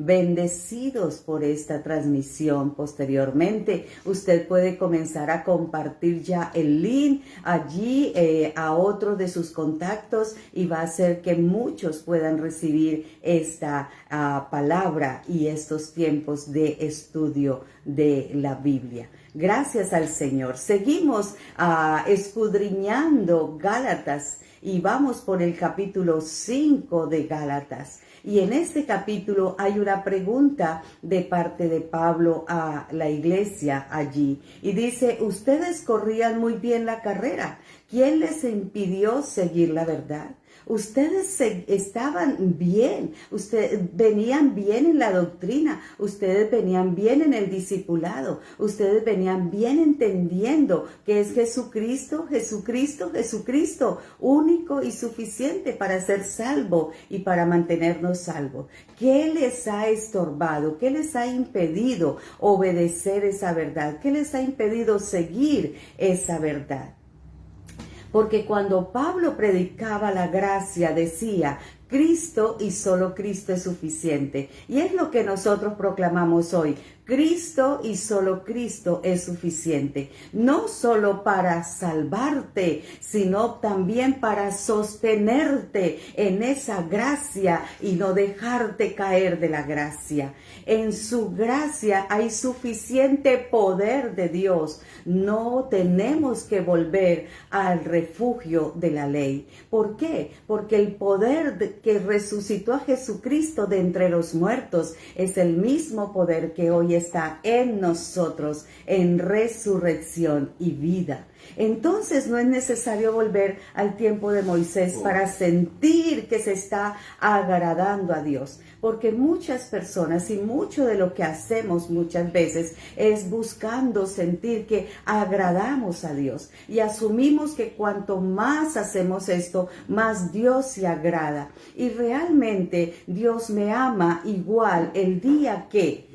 bendecidos por esta transmisión. Posteriormente, usted puede comenzar a compartir ya el link allí a otros de sus contactos y va a hacer que muchos puedan recibir esta palabra y estos tiempos de estudio de la Biblia. Gracias al Señor. Seguimos escudriñando Gálatas y vamos por el capítulo 5 de Gálatas. Y en este capítulo hay una pregunta de parte de Pablo a la iglesia allí. Y dice, ustedes corrían muy bien la carrera. ¿Quién les impidió seguir la verdad? Ustedes estaban bien, ustedes venían bien en la doctrina, ustedes venían bien en el discipulado, ustedes venían bien entendiendo que es Jesucristo, Jesucristo, Jesucristo, único y suficiente para ser salvo y para mantenernos salvos. ¿Qué les ha estorbado? ¿Qué les ha impedido obedecer esa verdad? ¿Qué les ha impedido seguir esa verdad? Porque cuando Pablo predicaba la gracia, decía, Cristo y solo Cristo es suficiente. Y es lo que nosotros proclamamos hoy. Cristo y solo Cristo es suficiente. No solo para salvarte, sino también para sostenerte en esa gracia y no dejarte caer de la gracia. En su gracia hay suficiente poder de Dios. No tenemos que volver al refugio de la ley. ¿Por qué? Porque el poder que resucitó a Jesucristo de entre los muertos es el mismo poder que hoy está en nosotros en resurrección y vida. Entonces no es necesario volver al tiempo de Moisés para sentir que se está agradando a Dios, porque muchas personas y mucho de lo que hacemos muchas veces es buscando sentir que agradamos a Dios y asumimos que cuanto más hacemos esto, más Dios se agrada. Y realmente Dios me ama igual el día que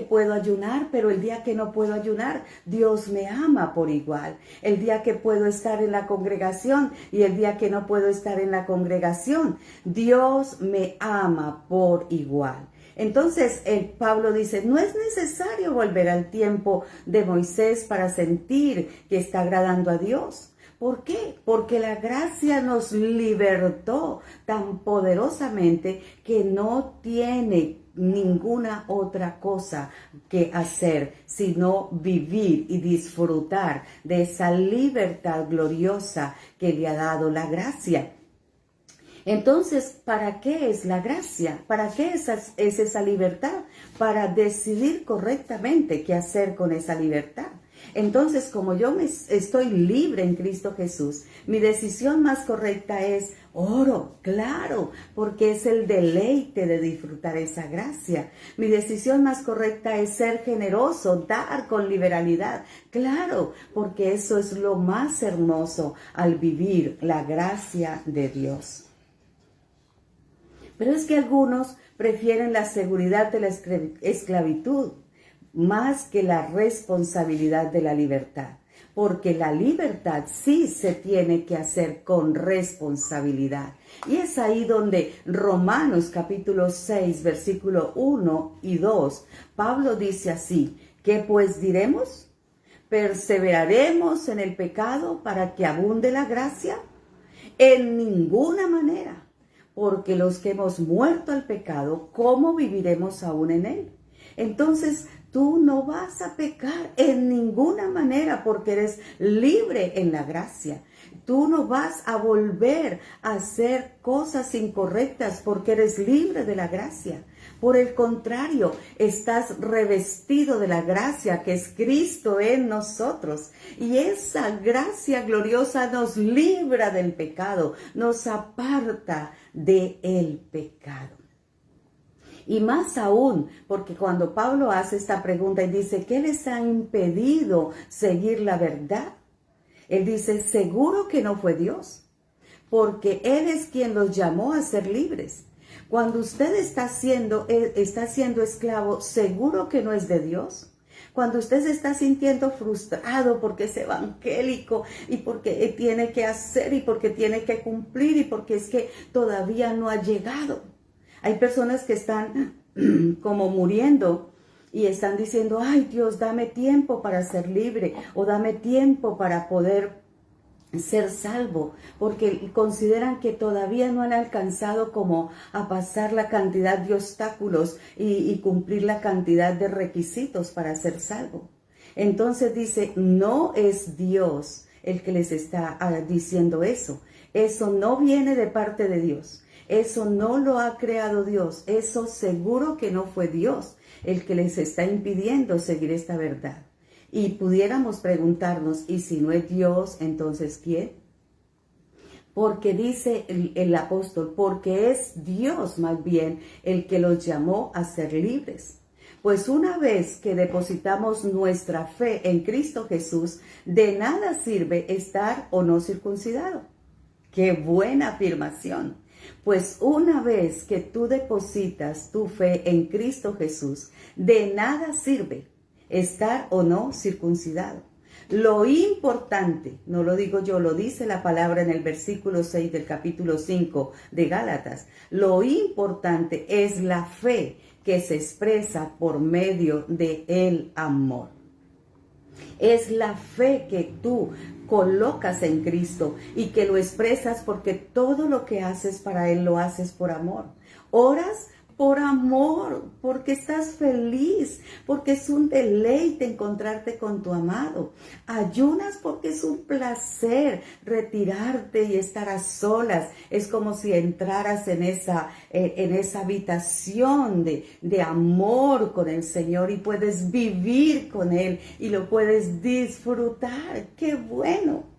puedo ayunar, pero el día que no puedo ayunar, Dios me ama por igual. El día que puedo estar en la congregación y el día que no puedo estar en la congregación, Dios me ama por igual. Entonces, Pablo dice, no es necesario volver al tiempo de Moisés para sentir que está agradando a Dios. ¿Por qué? Porque la gracia nos libertó tan poderosamente que no tiene ninguna otra cosa que hacer sino vivir y disfrutar de esa libertad gloriosa que le ha dado la gracia. Entonces, ¿para qué es la gracia? ¿Para qué es esa libertad? Para decidir correctamente qué hacer con esa libertad. Entonces, como yo estoy libre en Cristo Jesús, mi decisión más correcta es oro, claro, porque es el deleite de disfrutar esa gracia. Mi decisión más correcta es ser generoso, dar con liberalidad, claro, porque eso es lo más hermoso al vivir la gracia de Dios. Pero es que algunos prefieren la seguridad de la esclavitud más que la responsabilidad de la libertad, porque la libertad sí se tiene que hacer con responsabilidad. Y es ahí donde Romanos capítulo 6, versículo 1 y 2, Pablo dice así, ¿qué pues diremos? ¿Perseveraremos en el pecado para que abunde la gracia? En ninguna manera, porque los que hemos muerto al pecado, ¿cómo viviremos aún en él? Entonces, tú no vas a pecar en ninguna manera porque eres libre en la gracia. Tú no vas a volver a hacer cosas incorrectas porque eres libre de la gracia. Por el contrario, estás revestido de la gracia que es Cristo en nosotros. Y esa gracia gloriosa nos libra del pecado, nos aparta del pecado. Y más aún, porque cuando Pablo hace esta pregunta y dice, ¿qué les ha impedido seguir la verdad? Él dice, seguro que no fue Dios, porque Él es quien los llamó a ser libres. Cuando usted está siendo esclavo, seguro que no es de Dios. Cuando usted se está sintiendo frustrado porque es evangélico y porque tiene que hacer y porque tiene que cumplir y porque es que todavía no ha llegado. Hay personas que están como muriendo y están diciendo, ay Dios, dame tiempo para ser libre o dame tiempo para poder ser salvo, porque consideran que todavía no han alcanzado como a pasar la cantidad de obstáculos y cumplir la cantidad de requisitos para ser salvo. Entonces dice, no es Dios el que les está diciendo eso. Eso no viene de parte de Dios. Eso no lo ha creado Dios. Eso seguro que no fue Dios el que les está impidiendo seguir esta verdad. Y pudiéramos preguntarnos, ¿y si no es Dios, entonces quién? Porque dice el apóstol, porque es Dios más bien el que los llamó a ser libres. Pues una vez que depositamos nuestra fe en Cristo Jesús, de nada sirve estar o no circuncidado. ¡Qué buena afirmación! Pues una vez que tú depositas tu fe en Cristo Jesús, de nada sirve estar o no circuncidado. Lo importante, no lo digo yo, lo dice la palabra en el versículo 6 del capítulo 5 de Gálatas. Lo importante es la fe que se expresa por medio de el amor. Es la fe que tú colocas en Cristo y que lo expresas porque todo lo que haces para Él lo haces por amor. Oras por amor, porque estás feliz, porque es un deleite encontrarte con tu amado. Ayunas porque es un placer retirarte y estar a solas. Es como si entraras en esa habitación de amor con el Señor y puedes vivir con Él y lo puedes disfrutar. ¡Qué bueno!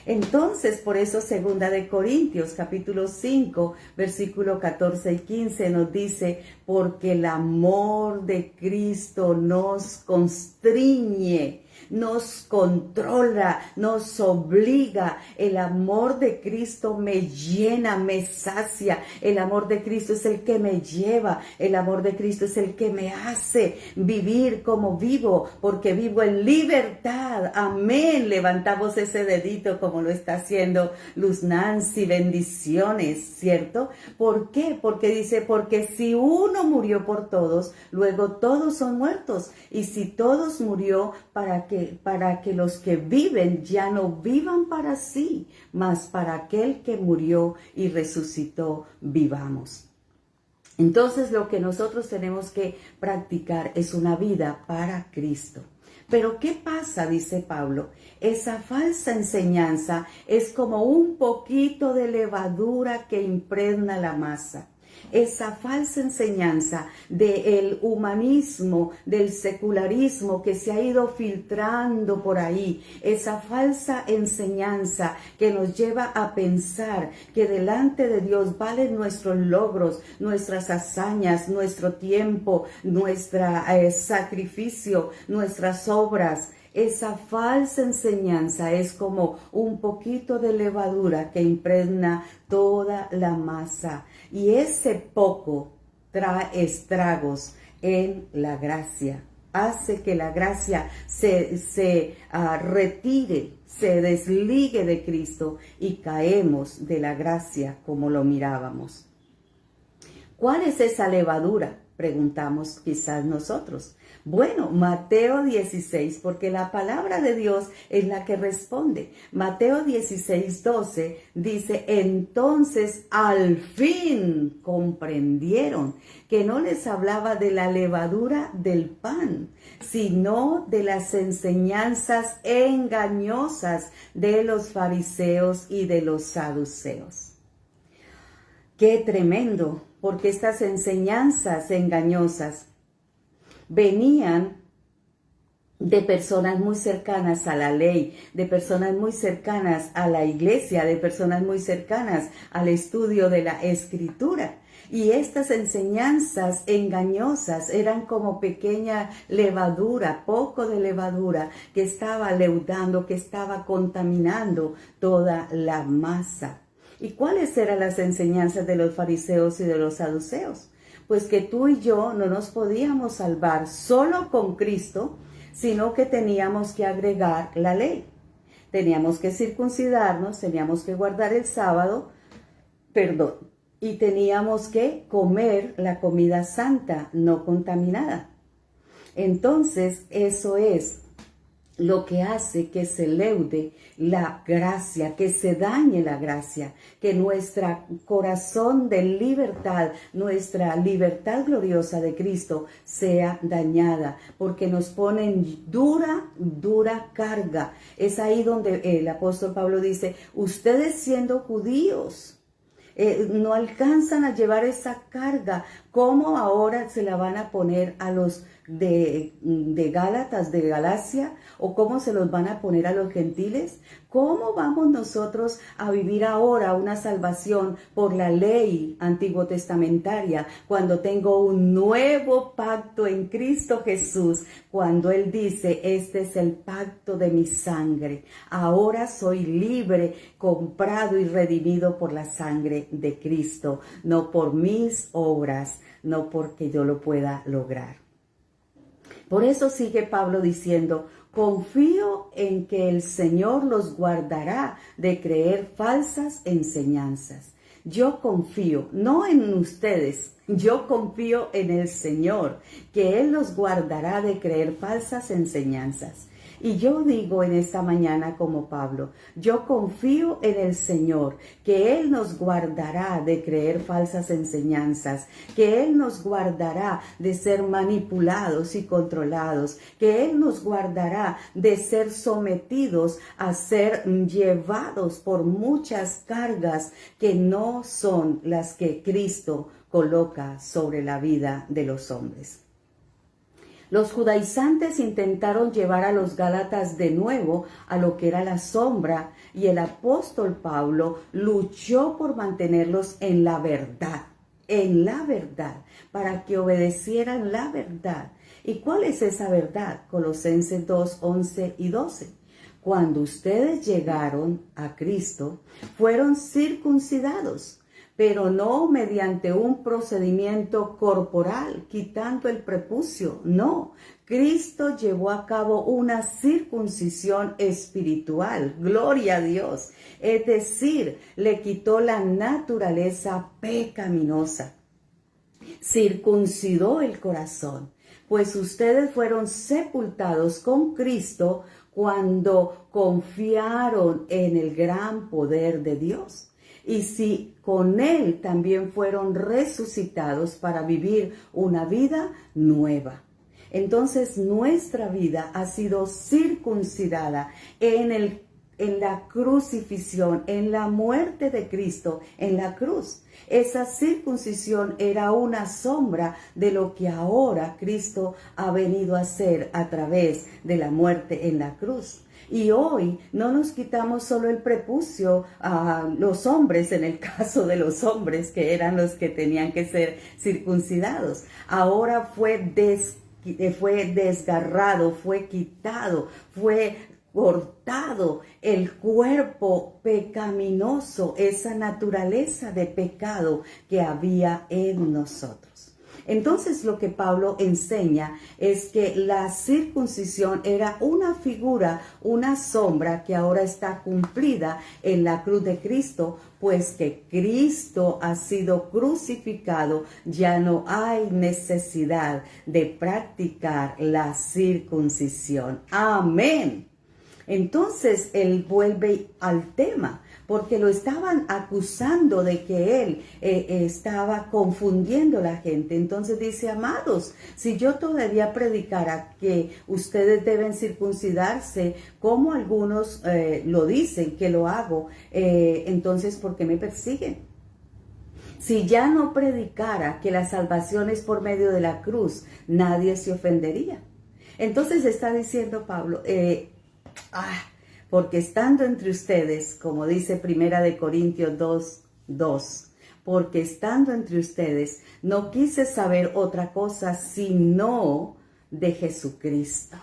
Entonces, por eso segunda de Corintios, capítulo 5, versículo 14 y 15 nos dice, porque el amor de Cristo nos constriñe, nos controla, nos obliga. El amor de Cristo me llena, me sacia. El amor de Cristo es el que me lleva. El amor de Cristo es el que me hace vivir como vivo, porque vivo en libertad. Amén. Levantamos ese dedito como lo está haciendo Luz Nancy. Bendiciones, ¿cierto? ¿Por qué? Porque dice, porque si uno murió por todos, luego todos son muertos. Y si todos murió, para que los que viven ya no vivan para sí, mas para aquel que murió y resucitó, vivamos. Entonces lo que nosotros tenemos que practicar es una vida para Cristo. Pero ¿qué pasa? Dice Pablo, esa falsa enseñanza es como un poquito de levadura que impregna la masa. Esa falsa enseñanza del humanismo, del secularismo que se ha ido filtrando por ahí, esa falsa enseñanza que nos lleva a pensar que delante de Dios valen nuestros logros, nuestras hazañas, nuestro tiempo, nuestro sacrificio, nuestras obras. Esa falsa enseñanza es como un poquito de levadura que impregna toda la masa. Y ese poco trae estragos en la gracia. Hace que la gracia se retire, se desligue de Cristo y caemos de la gracia como lo mirábamos. ¿Cuál es esa levadura? Preguntamos quizás nosotros. Bueno, Mateo 16, porque la palabra de Dios es la que responde. Mateo 16, 12 dice, entonces al fin comprendieron que no les hablaba de la levadura del pan, sino de las enseñanzas engañosas de los fariseos y de los saduceos. ¡Qué tremendo! Porque estas enseñanzas engañosas venían de personas muy cercanas a la ley, de personas muy cercanas a la iglesia, de personas muy cercanas al estudio de la Escritura. Y estas enseñanzas engañosas eran como pequeña levadura, poco de levadura que estaba leudando, que estaba contaminando toda la masa. ¿Y cuáles eran las enseñanzas de los fariseos y de los saduceos? Pues que tú y yo no nos podíamos salvar solo con Cristo, sino que teníamos que agregar la ley. Teníamos que circuncidarnos, teníamos que guardar el sábado, y teníamos que comer la comida santa, no contaminada. Entonces, eso es lo que hace que se leude la gracia, que se dañe la gracia, que nuestro corazón de libertad, nuestra libertad gloriosa de Cristo sea dañada, porque nos ponen dura carga. Es ahí donde el apóstol Pablo dice, ustedes siendo judíos, no alcanzan a llevar esa carga. ¿Cómo ahora se la van a poner a los de Gálatas, de Galacia? ¿O cómo se los van a poner a los gentiles? ¿Cómo vamos nosotros a vivir ahora una salvación por la ley antiguo testamentaria cuando tengo un nuevo pacto en Cristo Jesús? Cuando Él dice, este es el pacto de mi sangre. Ahora soy libre, comprado y redimido por la sangre de Cristo, no por mis obras, no porque yo lo pueda lograr. Por eso sigue Pablo diciendo, confío en que el Señor los guardará de creer falsas enseñanzas. Yo confío, no en ustedes, yo confío en el Señor, que Él los guardará de creer falsas enseñanzas. Y yo digo en esta mañana como Pablo, yo confío en el Señor, que Él nos guardará de creer falsas enseñanzas, que Él nos guardará de ser manipulados y controlados, que Él nos guardará de ser sometidos a ser llevados por muchas cargas que no son las que Cristo coloca sobre la vida de los hombres. Los judaizantes intentaron llevar a los gálatas de nuevo a lo que era la sombra, y el apóstol Pablo luchó por mantenerlos en la verdad, para que obedecieran la verdad. ¿Y cuál es esa verdad? Colosenses 2, 11 y 12. Cuando ustedes llegaron a Cristo, fueron circuncidados, pero no mediante un procedimiento corporal, quitando el prepucio, no. Cristo llevó a cabo una circuncisión espiritual, gloria a Dios. Es decir, le quitó la naturaleza pecaminosa, circuncidó el corazón, pues ustedes fueron sepultados con Cristo cuando confiaron en el gran poder de Dios. Y si con Él también fueron resucitados para vivir una vida nueva. Entonces nuestra vida ha sido circuncidada en la crucifixión, en la muerte de Cristo en la cruz. Esa circuncisión era una sombra de lo que ahora Cristo ha venido a hacer a través de la muerte en la cruz. Y hoy no nos quitamos solo el prepucio a los hombres, en el caso de los hombres que eran los que tenían que ser circuncidados. Ahora fue desgarrado, fue quitado, fue cortado el cuerpo pecaminoso, esa naturaleza de pecado que había en nosotros. Entonces lo que Pablo enseña es que la circuncisión era una figura, una sombra que ahora está cumplida en la cruz de Cristo, pues que Cristo ha sido crucificado, ya no hay necesidad de practicar la circuncisión. Amén. Entonces él vuelve al tema, porque lo estaban acusando de que él estaba confundiendo a la gente. Entonces dice, amados, si yo todavía predicara que ustedes deben circuncidarse, como algunos lo dicen que lo hago, entonces ¿por qué me persiguen? Si ya no predicara que la salvación es por medio de la cruz, nadie se ofendería. Entonces está diciendo Pablo, porque estando entre ustedes, como dice Primera de Corintios 2:2, porque estando entre ustedes no quise saber otra cosa sino de Jesucristo.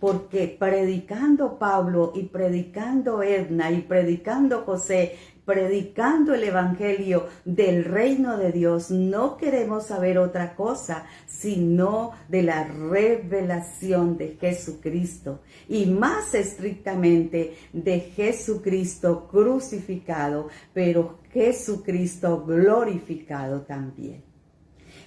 Porque predicando Pablo y predicando Edna y predicando José, predicando el evangelio del reino de Dios, no queremos saber otra cosa sino de la revelación de Jesucristo y más estrictamente de Jesucristo crucificado, pero Jesucristo glorificado también.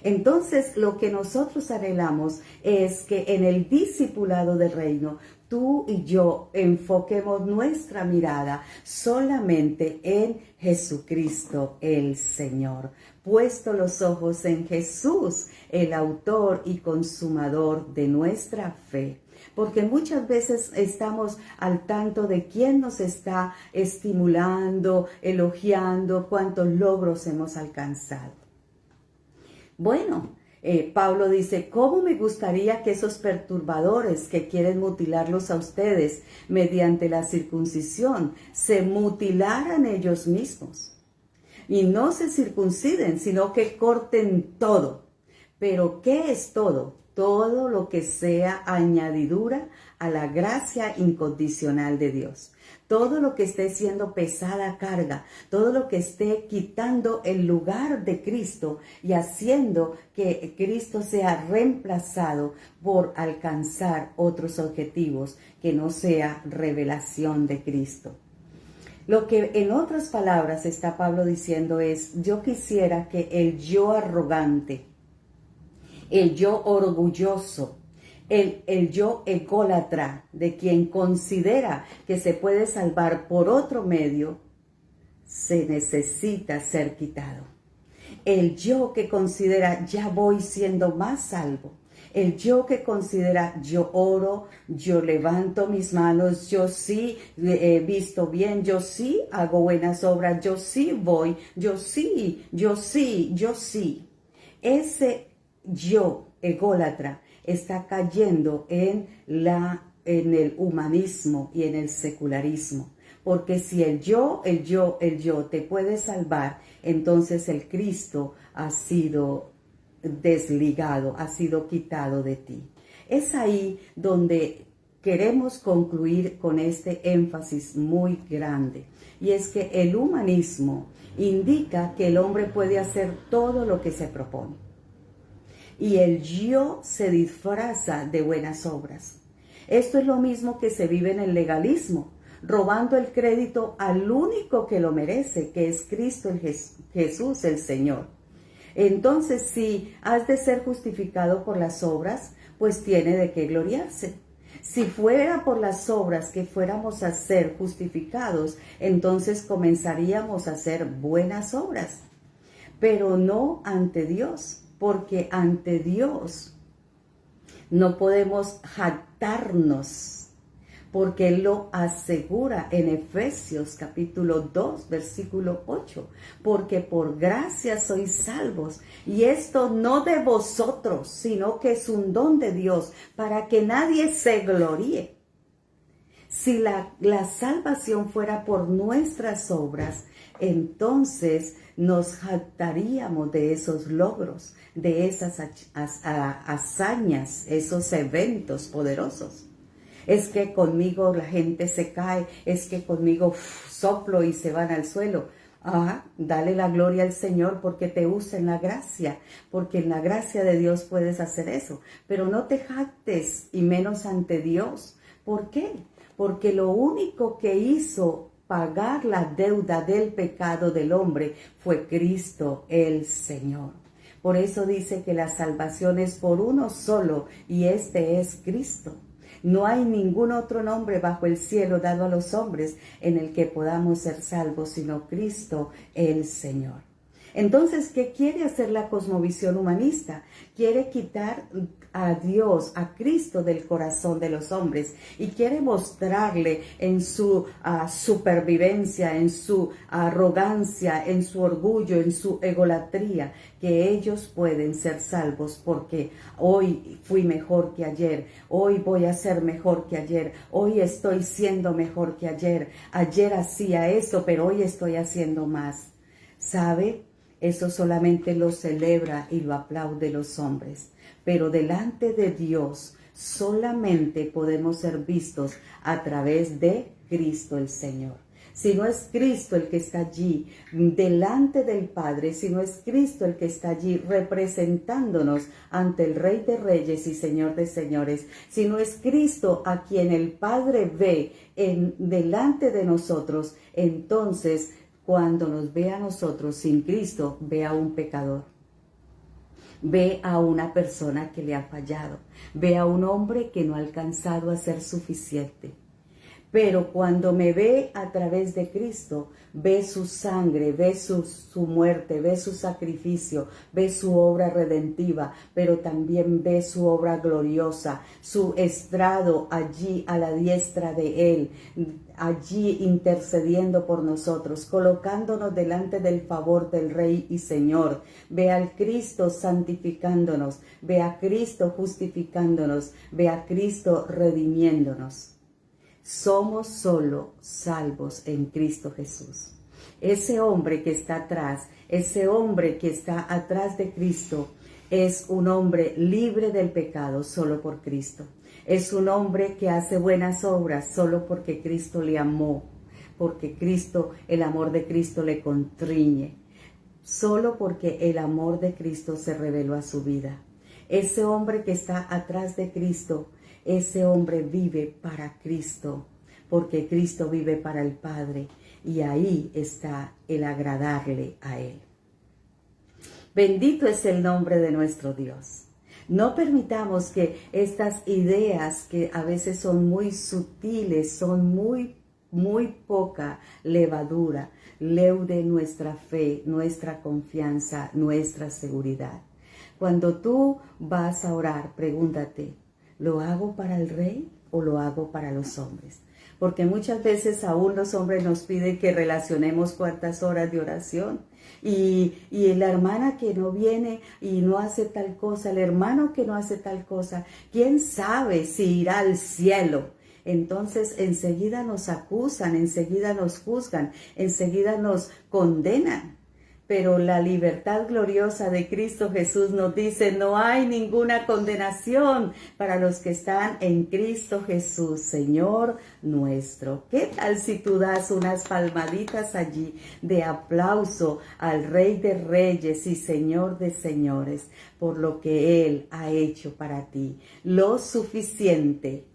Entonces, lo que nosotros anhelamos es que en el discipulado del reino, tú y yo enfoquemos nuestra mirada solamente en Jesucristo el Señor, puesto los ojos en Jesús, el autor y consumador de nuestra fe. Porque muchas veces estamos al tanto de quién nos está estimulando, elogiando, cuántos logros hemos alcanzado. Bueno, Pablo dice, ¿cómo me gustaría que esos perturbadores que quieren mutilarlos a ustedes mediante la circuncisión se mutilaran ellos mismos? Y no se circunciden, sino que corten todo. ¿Pero qué es todo? Todo lo que sea añadidura a la gracia incondicional de Dios. Todo lo que esté siendo pesada carga, todo lo que esté quitando el lugar de Cristo y haciendo que Cristo sea reemplazado por alcanzar otros objetivos que no sea revelación de Cristo. Lo que en otras palabras está Pablo diciendo es, yo quisiera que el yo arrogante, el yo orgulloso, el yo ególatra de quien considera que se puede salvar por otro medio, se necesita ser quitado. El yo que considera ya voy siendo más salvo. El yo que considera yo oro, yo levanto mis manos, yo sí he visto bien, yo sí hago buenas obras, yo sí voy, yo sí. Ese yo ególatra está cayendo en el humanismo y en el secularismo. Porque si el yo te puede salvar, entonces el Cristo ha sido desligado, ha sido quitado de ti. Es ahí donde queremos concluir con este énfasis muy grande. Y es que el humanismo indica que el hombre puede hacer todo lo que se propone. Y el yo se disfraza de buenas obras. Esto es lo mismo que se vive en el legalismo, robando el crédito al único que lo merece, que es Cristo Jesús el Señor. Entonces, si has de ser justificado por las obras, pues tiene de qué gloriarse. Si fuera por las obras que fuéramos a ser justificados, entonces comenzaríamos a hacer buenas obras, pero no ante Dios. Porque ante Dios no podemos jactarnos, porque Él lo asegura en Efesios capítulo 2, versículo 8. Porque por gracia sois salvos, y esto no de vosotros, sino que es un don de Dios, para que nadie se gloríe. Si la salvación fuera por nuestras obras, entonces nos jactaríamos de esos logros, de esas hazañas, esos eventos poderosos. Es que conmigo la gente se cae, es que conmigo soplo y se van al suelo. Dale la gloria al Señor porque te usa en la gracia, porque en la gracia de Dios puedes hacer eso. Pero no te jactes, y menos ante Dios. ¿Por qué? Porque lo único que hizo pagar la deuda del pecado del hombre fue Cristo el Señor. Por eso dice que la salvación es por uno solo, y este es Cristo. No hay ningún otro nombre bajo el cielo dado a los hombres en el que podamos ser salvos, sino Cristo el Señor. Entonces, ¿qué quiere hacer la cosmovisión humanista? Quiere quitar a Dios, a Cristo del corazón de los hombres, y quiere mostrarle en su supervivencia, en su arrogancia, en su orgullo, en su egolatría, que ellos pueden ser salvos porque hoy fui mejor que ayer, hoy voy a ser mejor que ayer, hoy estoy siendo mejor que ayer, ayer hacía eso, pero hoy estoy haciendo más. ¿Sabe? Eso solamente lo celebra y lo aplaude los hombres, pero delante de Dios solamente podemos ser vistos a través de Cristo el Señor. si no es Cristo el que está allí delante del Padre, si no es Cristo el que está allí representándonos ante el Rey de Reyes y Señor de Señores, si no es Cristo a quien el Padre ve delante de nosotros, entonces cuando nos ve a nosotros sin Cristo, ve a un pecador. Ve a una persona que le ha fallado, ve a un hombre que no ha alcanzado a ser suficiente. Pero cuando me ve a través de Cristo, ve su sangre, ve su muerte, ve su sacrificio, ve su obra redentiva, pero también ve su obra gloriosa, su estrado allí a la diestra de Él, allí intercediendo por nosotros, colocándonos delante del favor del Rey y Señor. Ve al Cristo santificándonos, ve a Cristo justificándonos, ve a Cristo redimiéndonos. Somos solo salvos en Cristo Jesús. Ese hombre que está atrás, ese hombre que está atrás de Cristo, es un hombre libre del pecado solo por Cristo. Es un hombre que hace buenas obras solo porque Cristo le amó, porque Cristo, el amor de Cristo le constriñe, solo porque el amor de Cristo se reveló a su vida. Ese hombre que está atrás de Cristo, ese hombre vive para Cristo, porque Cristo vive para el Padre, y ahí está el agradarle a Él. Bendito es el nombre de nuestro Dios. No permitamos que estas ideas, que a veces son muy sutiles, son muy poca levadura, leude nuestra fe, nuestra confianza, nuestra seguridad. Cuando tú vas a orar, pregúntate, ¿lo hago para el Rey o lo hago para los hombres? Porque muchas veces aún los hombres nos piden que relacionemos cuántas horas de oración. Y la hermana que no viene y no hace tal cosa, el hermano que no hace tal cosa, ¿quién sabe si irá al cielo? Entonces enseguida nos acusan, enseguida nos juzgan, enseguida nos condenan. Pero la libertad gloriosa de Cristo Jesús nos dice, no hay ninguna condenación para los que están en Cristo Jesús, Señor nuestro. ¿Qué tal si tú das unas palmaditas allí de aplauso al Rey de Reyes y Señor de Señores por lo que Él ha hecho para ti? Lo suficiente,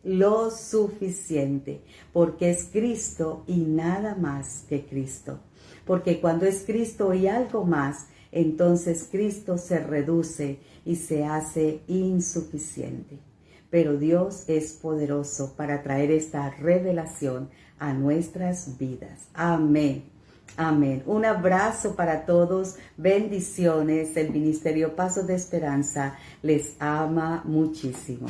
porque es Cristo y nada más que Cristo. Porque cuando es Cristo y algo más, entonces Cristo se reduce y se hace insuficiente. Pero Dios es poderoso para traer esta revelación a nuestras vidas. Amén. Amén. Un abrazo para todos. Bendiciones. El Ministerio Pasos de Esperanza les ama muchísimo.